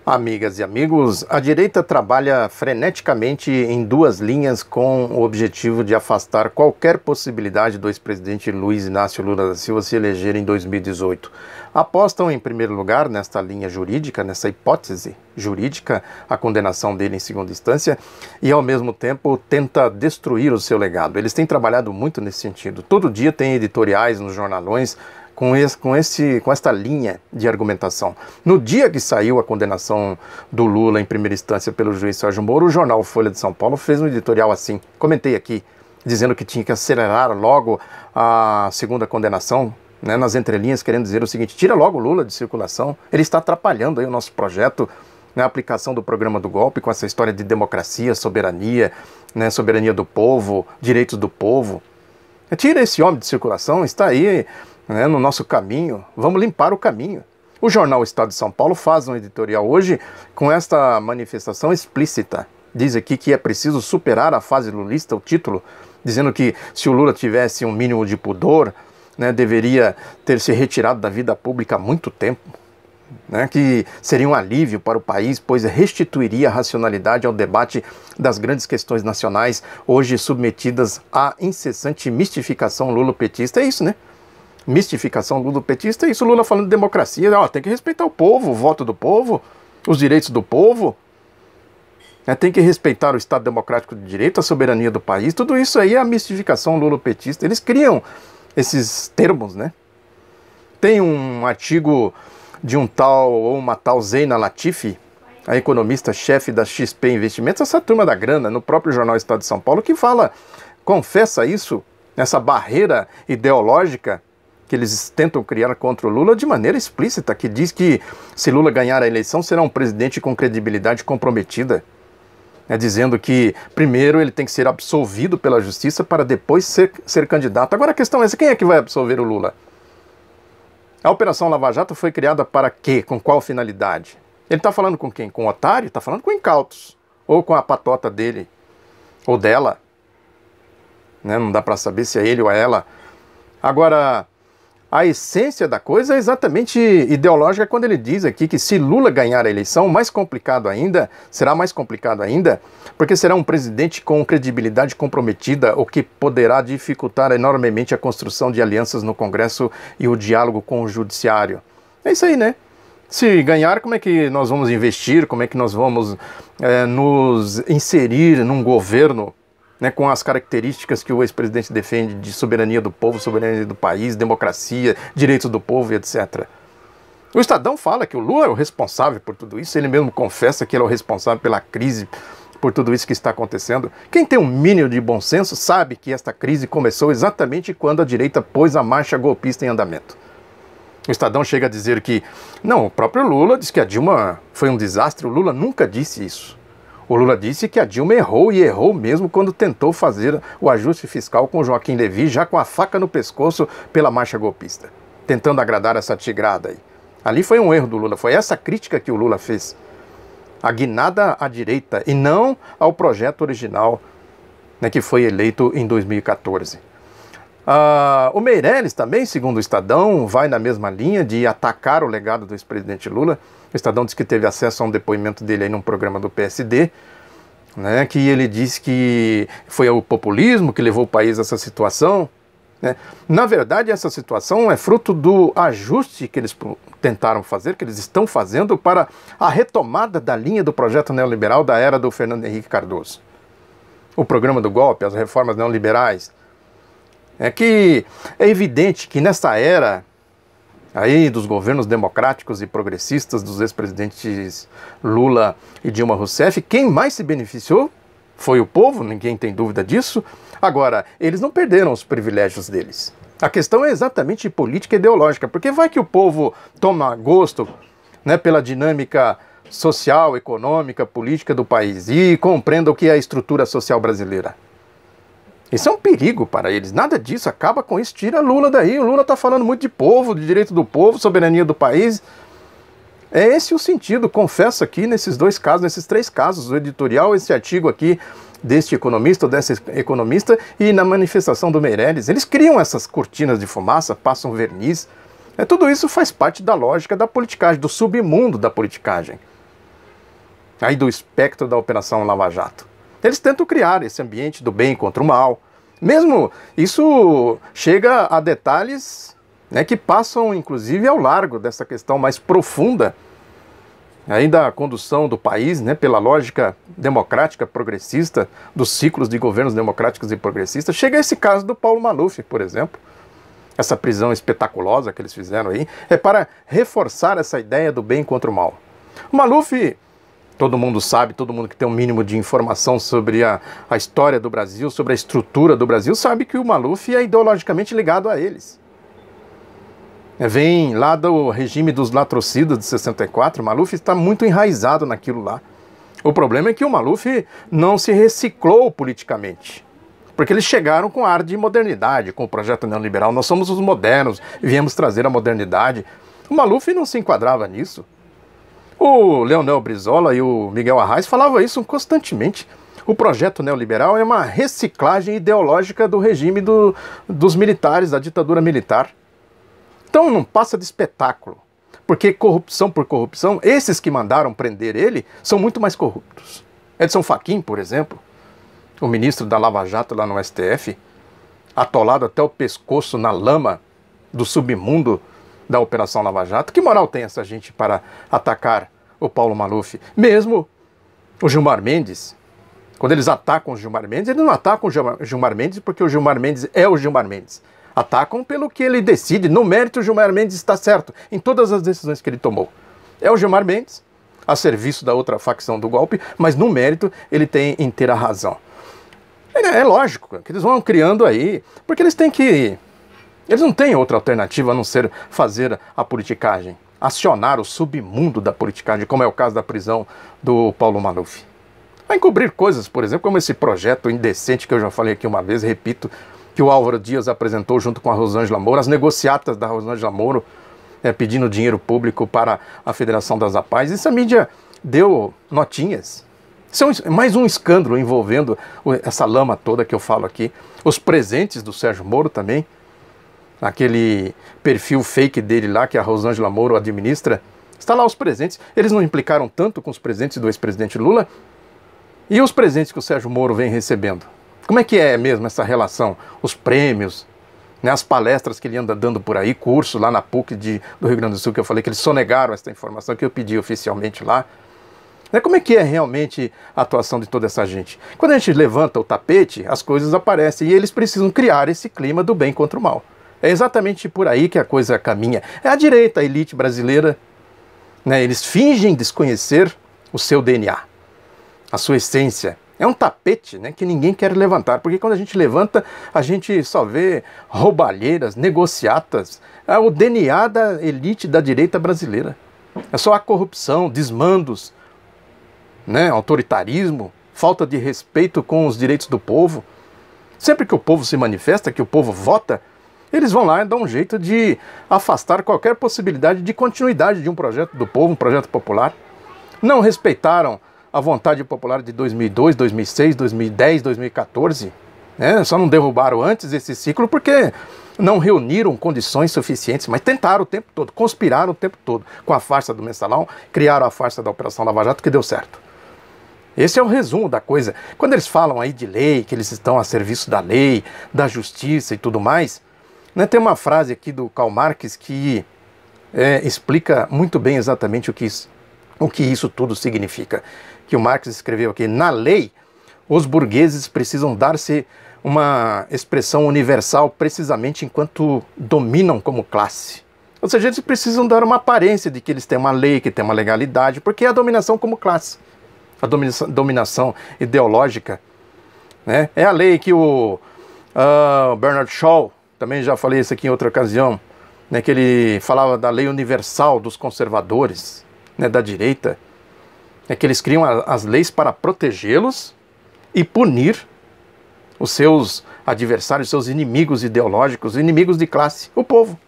Amigas e amigos, a direita trabalha freneticamente em duas linhas com o objetivo de afastar qualquer possibilidade do ex-presidente Luiz Inácio Lula da Silva se eleger em 2018. Apostam, em primeiro lugar, nesta linha jurídica, nessa hipótese jurídica, a condenação dele em segunda instância, e ao mesmo tempo tenta destruir o seu legado. Eles têm trabalhado muito nesse sentido. Todo dia tem editoriais nos jornalões com esta linha de argumentação. No dia que saiu a condenação do Lula em primeira instância pelo juiz Sérgio Moro, o jornal Folha de São Paulo fez um editorial assim, comentei aqui, dizendo que tinha que acelerar logo a segunda condenação, né, nas entrelinhas, querendo dizer o seguinte: tira logo o Lula de circulação, ele está atrapalhando aí o nosso projeto, na aplicação do programa do golpe, com essa história de democracia, soberania, né, soberania do povo, direitos do povo. Tira esse homem de circulação, está aí, né, no nosso caminho, vamos limpar o caminho. O jornal Estado de São Paulo faz um editorial hoje com esta manifestação explícita. Diz aqui que é preciso superar a fase lulista, o título, dizendo que se o Lula tivesse um mínimo de pudor, né, deveria ter se retirado da vida pública há muito tempo, né, que seria um alívio para o país, pois restituiria a racionalidade ao debate das grandes questões nacionais, hoje submetidas à incessante mistificação lulopetista. É isso, né? Mistificação lulopetista, é isso. Lula falando de democracia, tem que respeitar o povo, o voto do povo, os direitos do povo, tem que respeitar o Estado Democrático de Direito, a soberania do país. Tudo isso aí é a mistificação lulopetista. Eles criam esses termos, né? Tem um artigo de uma tal Zeina Latifi, a economista-chefe da XP Investimentos, essa turma da grana, no próprio jornal Estado de São Paulo, que confessa isso, essa barreira ideológica que eles tentam criar contra o Lula de maneira explícita, que diz que se Lula ganhar a eleição será um presidente com credibilidade comprometida, dizendo que primeiro ele tem que ser absolvido pela justiça para depois ser candidato. Agora a questão é essa: quem é que vai absolver o Lula? A Operação Lava Jato foi criada para quê? Com qual finalidade? Ele está falando com quem? Com o otário? Está falando com incautos, ou com a patota dele, ou dela, né? Não dá para saber se é ele ou é ela. Agora, a essência da coisa é exatamente ideológica quando ele diz aqui que se Lula ganhar a eleição, será mais complicado ainda, porque será um presidente com credibilidade comprometida, o que poderá dificultar enormemente a construção de alianças no Congresso e o diálogo com o Judiciário. É isso aí, né? Se ganhar, como é que nós vamos investir, como é que nós vamos nos inserir num governo, né, com as características que o ex-presidente defende de soberania do povo, soberania do país, democracia, direitos do povo e etc. O Estadão fala que o Lula é o responsável por tudo isso, ele mesmo confessa que ele é o responsável pela crise, por tudo isso que está acontecendo. Quem tem um mínimo de bom senso sabe que esta crise começou exatamente quando a direita pôs a marcha golpista em andamento. O Estadão chega a dizer que, não, o próprio Lula diz que a Dilma foi um desastre. O Lula nunca disse isso. O Lula disse que a Dilma errou, e errou mesmo quando tentou fazer o ajuste fiscal com Joaquim Levy, já com a faca no pescoço pela marcha golpista, tentando agradar essa tigrada aí. Ali foi um erro do Lula, foi essa crítica que o Lula fez, a guinada à direita, e não ao projeto original, né, que foi eleito em 2014. O Meirelles também, segundo o Estadão, vai na mesma linha de atacar o legado do ex-presidente Lula. O Estadão diz que teve acesso a um depoimento dele aí num programa do PSD, né, que ele disse que foi o populismo que levou o país a essa situação, né. Na verdade, essa situação é fruto do ajuste que eles tentaram fazer, que eles estão fazendo para a retomada da linha do projeto neoliberal da era do Fernando Henrique Cardoso. O programa do golpe, as reformas neoliberais. É que é evidente que nessa era aí dos governos democráticos e progressistas dos ex-presidentes Lula e Dilma Rousseff, quem mais se beneficiou foi o povo, ninguém tem dúvida disso. Agora, eles não perderam os privilégios deles. A questão é exatamente política e ideológica, porque vai que o povo toma gosto, né, pela dinâmica social, econômica, política do país e compreenda o que é a estrutura social brasileira. Isso é um perigo para eles, nada disso, acaba com isso, tira Lula daí. O Lula está falando muito de povo, de direito do povo, soberania do país. É esse o sentido, confesso aqui nesses dois casos, nesses três casos, o editorial, esse artigo aqui deste economista ou dessa economista e na manifestação do Meirelles. Eles criam essas cortinas de fumaça, passam verniz. Tudo isso faz parte da lógica da politicagem, do submundo da politicagem. aí do espectro da Operação Lava Jato. Eles tentam criar esse ambiente do bem contra o mal. Mesmo isso chega a detalhes, né, que passam inclusive ao largo dessa questão mais profunda aí da condução do país, né, pela lógica democrática progressista, dos ciclos de governos democráticos e progressistas. Chega a esse caso do Paulo Maluf, por exemplo. Essa prisão espetaculosa que eles fizeram aí é para reforçar essa ideia do bem contra o mal. O Maluf, todo mundo sabe, todo mundo que tem um mínimo de informação sobre a história do Brasil, sobre a estrutura do Brasil, sabe que o Maluf é ideologicamente ligado a eles. Vem lá do regime dos latrocidas de 64, o Maluf está muito enraizado naquilo lá. O problema é que o Maluf não se reciclou politicamente, porque eles chegaram com ar de modernidade, com o projeto neoliberal. Nós somos os modernos, viemos trazer a modernidade. O Maluf não se enquadrava nisso. O Leonel Brizola e o Miguel Arraes falavam isso constantemente. O projeto neoliberal é uma reciclagem ideológica do regime dos militares, da ditadura militar. Então não passa de espetáculo, porque corrupção por corrupção, esses que mandaram prender ele são muito mais corruptos. Edson Fachin, por exemplo, o ministro da Lava Jato lá no STF, atolado até o pescoço na lama do submundo da Operação Lava Jato. Que moral tem essa gente para atacar o Paulo Maluf? Mesmo o Gilmar Mendes, quando eles atacam o Gilmar Mendes, eles não atacam o Gilmar Mendes porque o Gilmar Mendes é o Gilmar Mendes. Atacam pelo que ele decide. No mérito, o Gilmar Mendes está certo em todas as decisões que ele tomou. É o Gilmar Mendes, a serviço da outra facção do golpe, mas no mérito ele tem inteira razão. É lógico que eles vão criando aí, porque eles têm que... Eles não têm outra alternativa a não ser fazer a politicagem, acionar o submundo da politicagem, como é o caso da prisão do Paulo Maluf. Vai encobrir coisas, por exemplo, como esse projeto indecente que eu já falei aqui uma vez, repito, que o Álvaro Dias apresentou junto com a Rosângela Moro, as negociatas da Rosângela Moro, pedindo dinheiro público para a Federação das APAES. Isso a mídia deu notinhas. Isso é mais um escândalo envolvendo essa lama toda que eu falo aqui. Os presentes do Sérgio Moro também, aquele perfil fake dele lá que a Rosângela Moro administra, está lá os presentes. Eles não implicaram tanto com os presentes do ex-presidente Lula? E os presentes que o Sérgio Moro vem recebendo? Como é que é mesmo essa relação? Os prêmios, né, as palestras que ele anda dando por aí, curso lá na PUC do Rio Grande do Sul, que eu falei que eles sonegaram essa informação que eu pedi oficialmente lá. Né, como é que é realmente a atuação de toda essa gente? Quando a gente levanta o tapete, as coisas aparecem e eles precisam criar esse clima do bem contra o mal. É exatamente por aí que a coisa caminha. É a direita, a elite brasileira, né, eles fingem desconhecer o seu DNA, a sua essência. É um tapete, né, que ninguém quer levantar, porque quando a gente levanta, a gente só vê roubalheiras, negociatas, é o DNA da elite da direita brasileira. É só a corrupção, desmandos, né, autoritarismo, falta de respeito com os direitos do povo. Sempre que o povo se manifesta, que o povo vota, eles vão lá e dão um jeito de afastar qualquer possibilidade de continuidade de um projeto do povo, um projeto popular. Não respeitaram a vontade popular de 2002, 2006, 2010, 2014, né? Só não derrubaram antes esse ciclo porque não reuniram condições suficientes, mas tentaram o tempo todo, conspiraram o tempo todo com a farsa do Mensalão, criaram a farsa da Operação Lava Jato, que deu certo. Esse é o resumo da coisa. Quando eles falam aí de lei, que eles estão a serviço da lei, da justiça e tudo mais, né, tem uma frase aqui do Karl Marx que explica muito bem exatamente o que isso tudo significa. Que o Marx escreveu aqui: na lei, os burgueses precisam dar-se uma expressão universal precisamente enquanto dominam como classe. Ou seja, eles precisam dar uma aparência de que eles têm uma lei, que tem uma legalidade, porque é a dominação como classe, a dominação ideológica, né? É a lei que o Bernard Shaw, também já falei isso aqui em outra ocasião, né, que ele falava da lei universal dos conservadores, né, da direita, é que eles criam as leis para protegê-los e punir os seus adversários, seus inimigos ideológicos, inimigos de classe, o povo.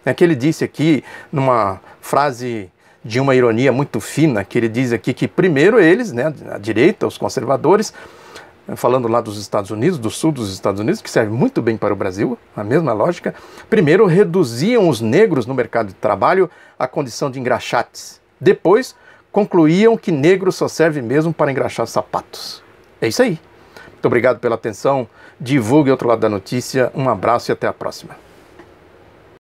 É que ele disse aqui, numa frase de uma ironia muito fina, que ele diz aqui que primeiro eles, né, a direita, os conservadores, falando lá dos Estados Unidos, do sul dos Estados Unidos, que serve muito bem para o Brasil, a mesma lógica, primeiro reduziam os negros no mercado de trabalho à condição de engraxates. Depois concluíam que negro só serve mesmo para engraxar sapatos. É isso aí. Muito obrigado pela atenção. Divulgue Outro Lado da Notícia. Um abraço e até a próxima.